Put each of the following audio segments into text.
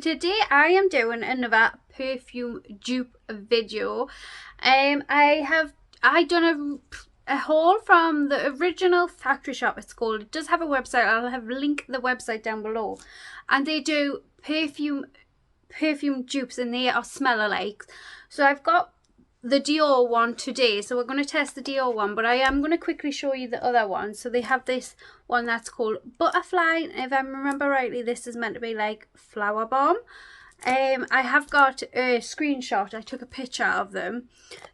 today I am doing another perfume dupe video. I done a haul from the original factory shop, it's called. It does have a website. I'll have linked the website down below, and they do perfume dupes, and they are smell-alikes. So I've got the Dior one today, so we're going to test the Dior one, but I am going to quickly show you the other one. So they have this one that's called Butterfly. If I remember rightly, this is meant to be like Flower Bomb. I have got a screenshot. I took a picture of them.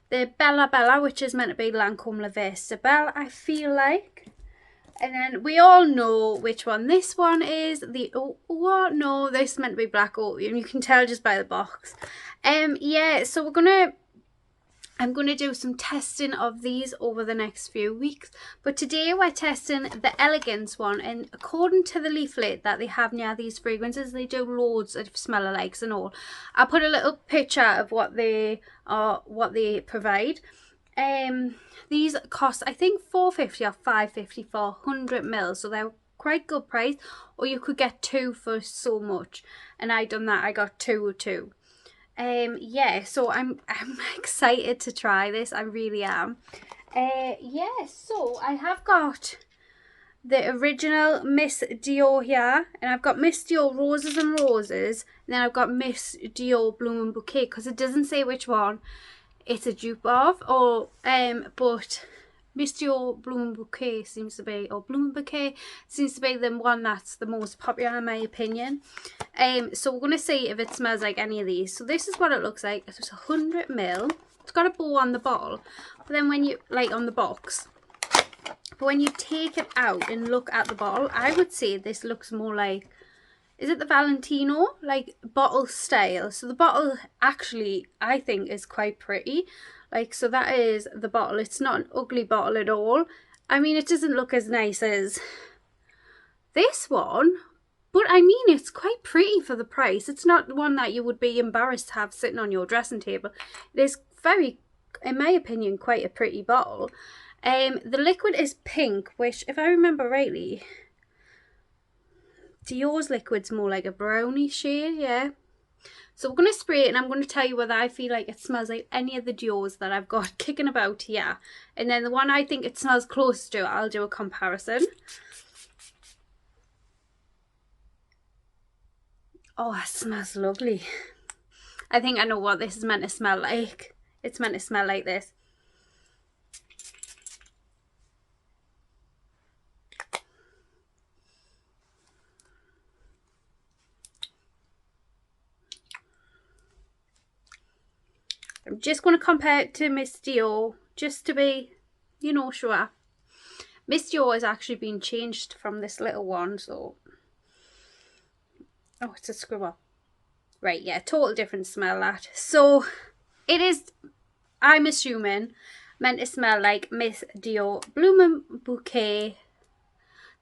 The Bella Bella, which is meant to be Lancome La Vie Belle, I feel like. And then we all know which one this one is. No, this is meant to be Black Opium. You can tell just by the box. Yeah, so I'm going to do some testing of these over the next few weeks. But today we're testing the Elegance one. And according to the leaflet that they have near these fragrances, they do loads of smell-alikes and all. I'll put a little picture of what they provide. These cost, I think, $4.50 or $5.50 for 100 ml. So they're quite good price. Or you could get two for so much. And I done that. I got two or two. Yeah, so I'm excited to try this. I really am. Yeah, so I have got the original Miss Dior here, and I've got Miss Dior Roses and Roses, and then I've got Miss Dior Bloom and Bouquet, because it doesn't say which one it's a dupe of, or but Miss Dior Bloom and Bouquet seems to be, or Bloom and Bouquet seems to be the one that's the most popular in my opinion. So we're going to see if it smells like any of these. So this is what it looks like. It's 100 ml. It's got a bow on the bottle, but then when you, like on the box, but when you take it out and look at the bottle, I would say this looks more like, is it the Valentino, like bottle style? So the bottle actually, I think, is quite pretty. Like, so that is the bottle. It's not an ugly bottle at all. I mean, it doesn't look as nice as this one, but I mean, it's quite pretty for the price. It's not one that you would be embarrassed to have sitting on your dressing table. It is very, in my opinion, quite a pretty bottle. The liquid is pink, which, if I remember rightly, Dior's liquid's more like a brownie shade, yeah. So we're going to spray it, and I'm going to tell you whether I feel like it smells like any of the Dior's that I've got kicking about here. And then the one I think it smells close to, I'll do a comparison. Oh, that smells lovely. I think I know what this is meant to smell like. It's meant to smell like this. I'm just going to compare it to Miss Dior, just to be, you know, sure. Miss Dior has actually been changed from this little one, so... Oh, it's a scrubber. Right, yeah, total different smell that. So, it is, I'm assuming, meant to smell like Miss Dior Bloom and Bouquet.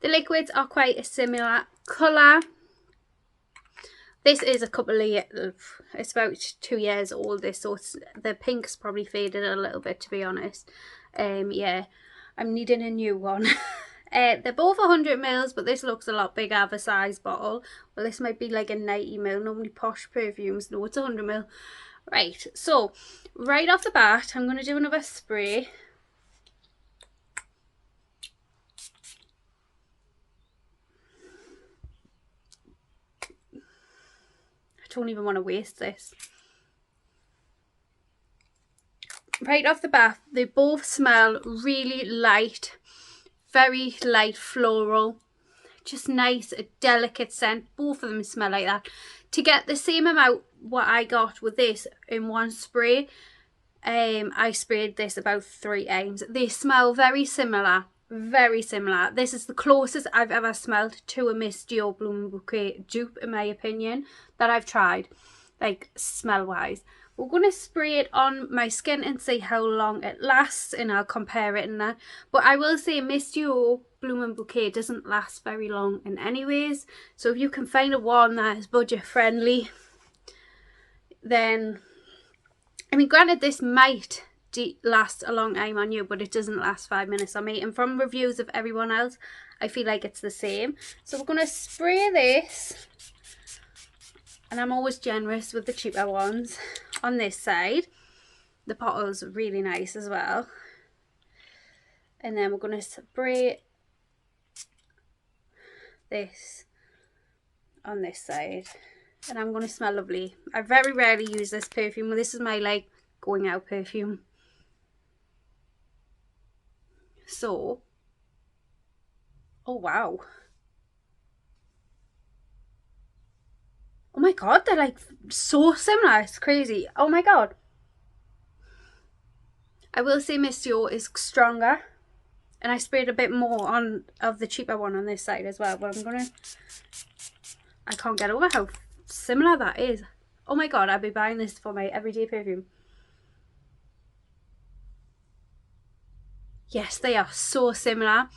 The liquids are quite a similar colour. This is a couple of years, it's about 2 years old, this, so it's, the pink's probably faded a little bit, to be honest. Yeah, I'm needing a new one. They're both 100 ml, but this looks a lot bigger of a size bottle. Well, this might be like a 90 ml. Normally posh perfumes, no, it's 100 ml. Right, so right off the bat, I'm going to do another spray. I don't even want to waste this. Right off the bat, they both smell really light, very light floral, just nice, a delicate scent. Both of them smell like that. To get the same amount what I got with this in one spray, I sprayed this about 3 times. They smell very similar. Very similar. This is the closest I've ever smelled to a Miss Dior Bloom Bouquet dupe, in my opinion, that I've tried, like smell wise. We're going to spray it on my skin and see how long it lasts, and I'll compare it and that. But I will say Miss Dior Bloom and Bouquet doesn't last very long in anyways. So if you can find a one that is budget friendly, then, I mean, granted, this might last a long time on you, but it doesn't last 5 minutes on me, and from reviews of everyone else I feel like it's the same. So we're going to spray this And I'm always generous with the cheaper ones. On this side, the bottle's really nice as well. And then we're going to spray this on this side. And I'm going to smell lovely. I very rarely use this perfume. This is my like going out perfume. So, oh wow. Oh my god, they're like so similar. It's crazy. Oh my god. I will say Miss Dior is stronger. And I sprayed a bit more on of the cheaper one on this side as well. But I can't get over how similar that is. Oh my god, I'll be buying this for my everyday perfume. Yes, they are so similar.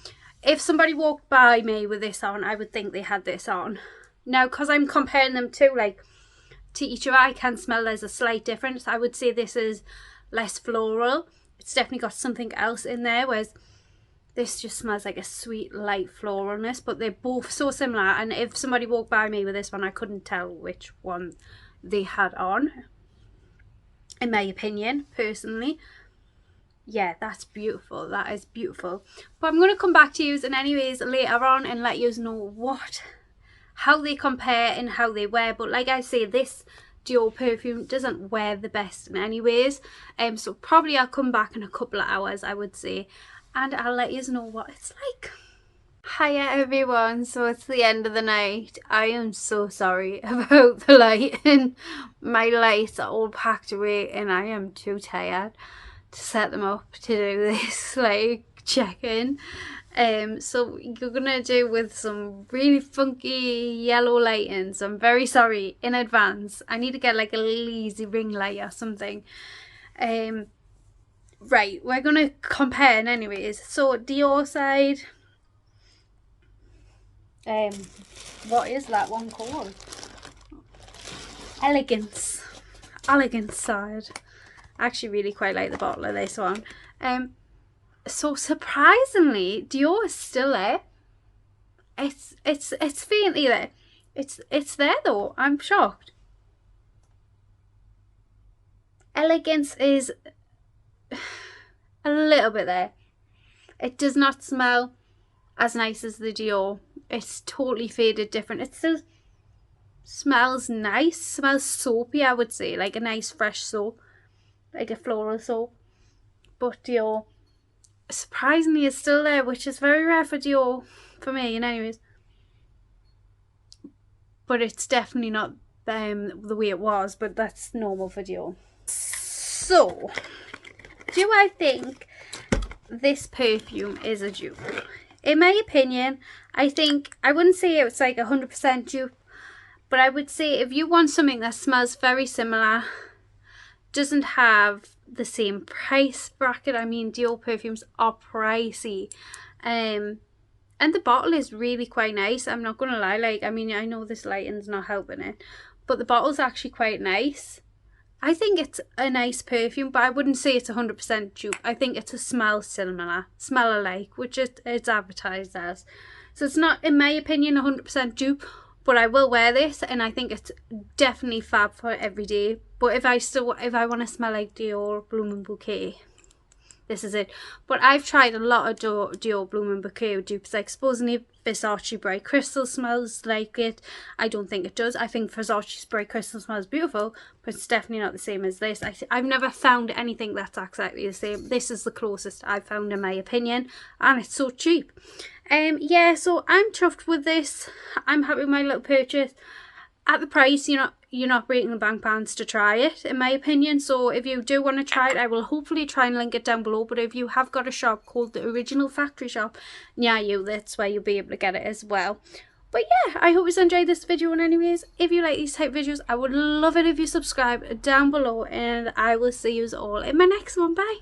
If somebody walked by me with this on, I would think they had this on. Now, because I'm comparing them to each other, I can smell there's a slight difference. I would say this is less floral. It's definitely got something else in there, whereas this just smells like a sweet, light floralness, but they're both so similar. And if somebody walked by me with this one, I couldn't tell which one they had on, in my opinion, personally. Yeah, that's beautiful. That is beautiful. But I'm going to come back to you in anyways later on and let you know how they compare and how they wear. But like I say, this Dior perfume doesn't wear the best in anyways. So probably I'll come back in a couple of hours, I would say, and I'll let you know what it's like. Hiya everyone, so it's the end of the night. I am so sorry about the lighting. My lights are all packed away and I am too tired to set them up to do this like check-in. So you're gonna do with some really funky yellow lighting, so I'm very sorry in advance. I need to get like a lazy ring light or something. Right, we're gonna compare anyways. So Dior side, what is that one called? Elegance side. I actually really quite like the bottle of this one. So surprisingly, Dior is still there. It's faintly there. It's there though. I'm shocked. Elegance is a little bit there. It does not smell as nice as the Dior. It's totally faded different. It still smells nice. Smells soapy, I would say, like a nice fresh soap, like a floral soap. But Dior surprisingly is still there, which is very rare for Dior for me in anyways. But it's definitely not the way it was, but that's normal for Dior. So, do I think this perfume is a dupe? In my opinion, I wouldn't say it's like 100% dupe, but I would say if you want something that smells very similar, doesn't have the same price bracket. I mean, Dior perfumes are pricey, and the bottle is really quite nice. I'm not gonna lie, like, I mean, I know this lighting's not helping it, but the bottle's actually quite nice. I think it's a nice perfume, but I wouldn't say it's 100% dupe. I think it's a smell alike, which it's advertised as. So it's not, in my opinion, 100% dupe, but I will wear this, and I think it's definitely fab for every day. But if I want to smell like Dior Bloom & Bouquet, this is it. But I've tried a lot of Dior Bloom & Bouquet dupes, like supposedly Versace Bright Crystal smells like it. I don't think it does. I think Versace's Bright Crystal smells beautiful, but it's definitely not the same as this. I've never found anything that's exactly the same. This is the closest I've found in my opinion, and it's so cheap. Yeah, so I'm chuffed with this. I'm happy with my little purchase. At the price, you're not breaking the bank pounds to try it, in my opinion. So if you do want to try it, I will hopefully try and link it down below. But if you have got a shop called the Original Factory Shop near you, that's where you'll be able to get it as well. But yeah, I hope you enjoyed this video, and anyways, if you like these type videos, I would love it if you subscribe down below, and I will see you all in my next one. Bye.